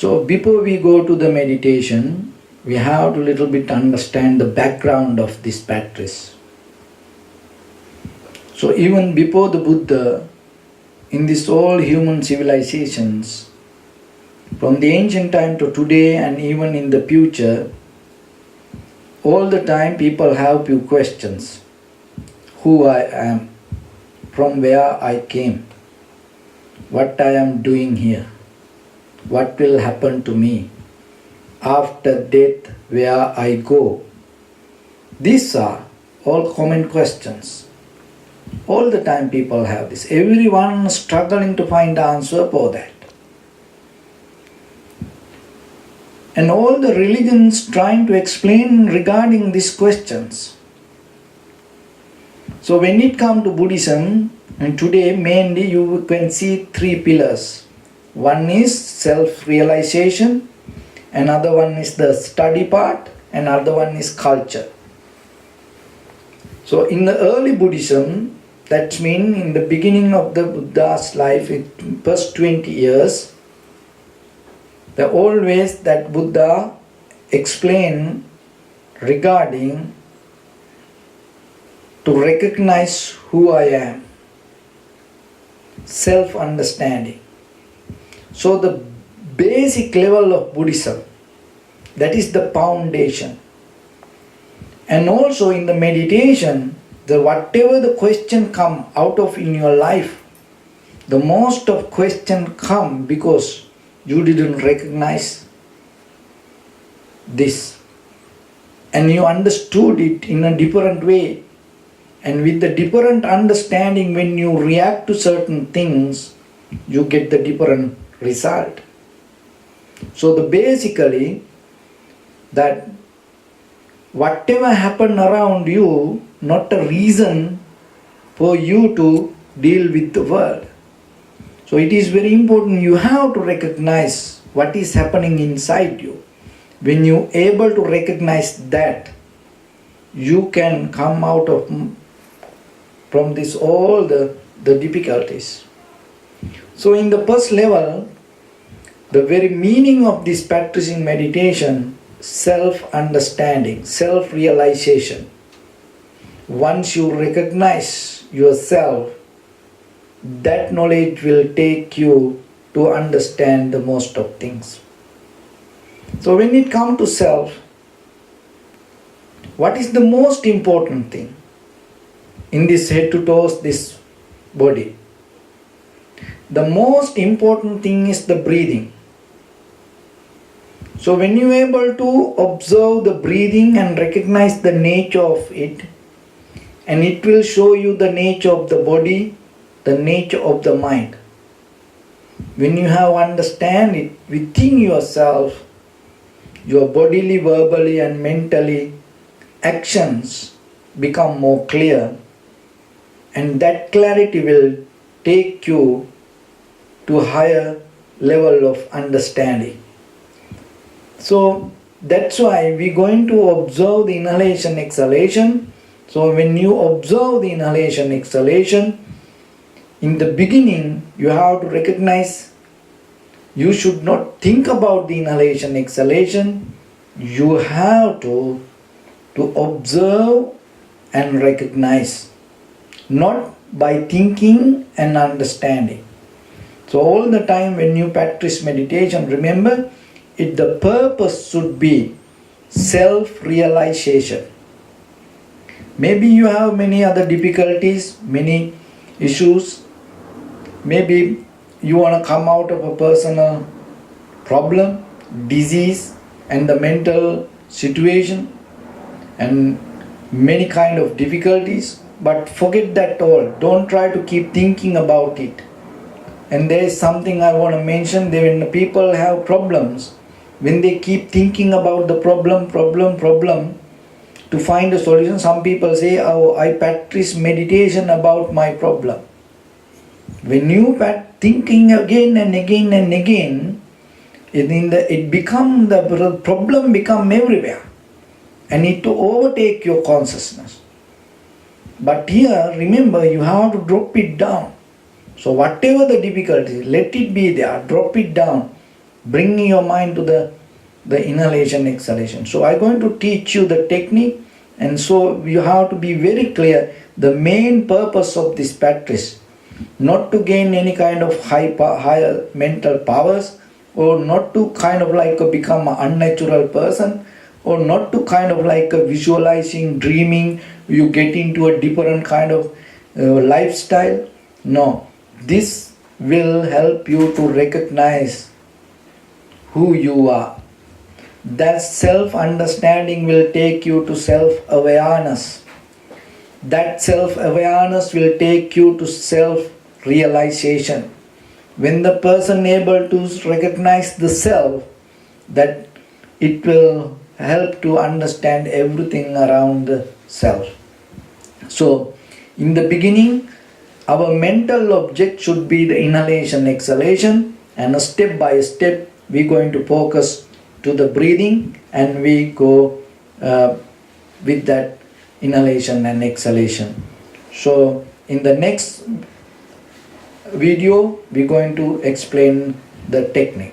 So before we go to the meditation, we have to little bit understand the background of this practice. So even before the Buddha, in this all human civilizations, from the ancient time to today and even in the future, all the time people have few questions. Who I am, from where I came, what I am doing here, what will happen to me, after death where I go. These are all common questions. All the time people have this. Everyone struggling to find the answer for that. And all the religions trying to explain regarding these questions. So when it comes to Buddhism, and today mainly you can see three pillars. One is self-realization, another one is the study part, and another one is culture. So in the early Buddhism, that means in the beginning of the Buddha's life, first 20 years, the always that Buddha explained regarding to recognize who I am, self-understanding. So the basic level of Buddhism, that is the foundation. And also in the meditation, whatever the question come out of in your life, the most of question come because you didn't recognize this. And you understood it in a different way. And with the different understanding, when you react to certain things, you get the different result. So basically, that whatever happen around you, not a reason for you to deal with the world. So it is very important, you have to recognize what is happening inside you. When you are able to recognize that, you can come out of from this all the difficulties. So in the first level, the very meaning of this practicing meditation, self-understanding, self-realization. Once you recognize yourself, that knowledge will take you to understand the most of things. So when it comes to self, what is the most important thing in this head to toes, this body? The most important thing is the breathing. So when you are able to observe the breathing and recognize the nature of it, and it will show you the nature of the body, the nature of the mind. When you have understand it within yourself, your bodily, verbally and mentally actions become more clear, and that clarity will take you to a higher level of understanding. So that's why we're going to observe the inhalation, exhalation. So when you observe the inhalation, exhalation, in the beginning you have to recognize, you should not think about the inhalation, exhalation. You have to observe and recognize, not by thinking and understanding. So all the time when you practice meditation, remember, the purpose should be self-realization. Maybe you have many other difficulties, many issues. Maybe you want to come out of a personal problem, disease, and the mental situation, and many kind of difficulties. But forget that all. Don't try to keep thinking about it. And there is something I want to mention. When people have problems, when they keep thinking about the problem, to find a solution, some people say, oh, I practice meditation about my problem. When you thinking again and again and again, the problem become everywhere, and it to overtake your consciousness. But here, remember, you have to drop it down. So whatever the difficulty, let it be there, drop it down, bringing your mind to the inhalation exhalation. So I'm going to teach you the technique, and so you have to be very clear. The main purpose of this practice, not to gain any kind of higher mental powers, or not to kind of like become an unnatural person, or not to kind of like visualizing, dreaming, you get into a different kind of lifestyle. No, this will help you to recognize who you are. That self-understanding will take you to self-awareness. That self-awareness will take you to self-realization. When the person able to recognize the self, that it will help to understand everything around the self. So, in the beginning, our mental object should be the inhalation, exhalation, and step by step we're going to focus to the breathing, and we go with that inhalation and exhalation. So, in the next video, we're going to explain the technique.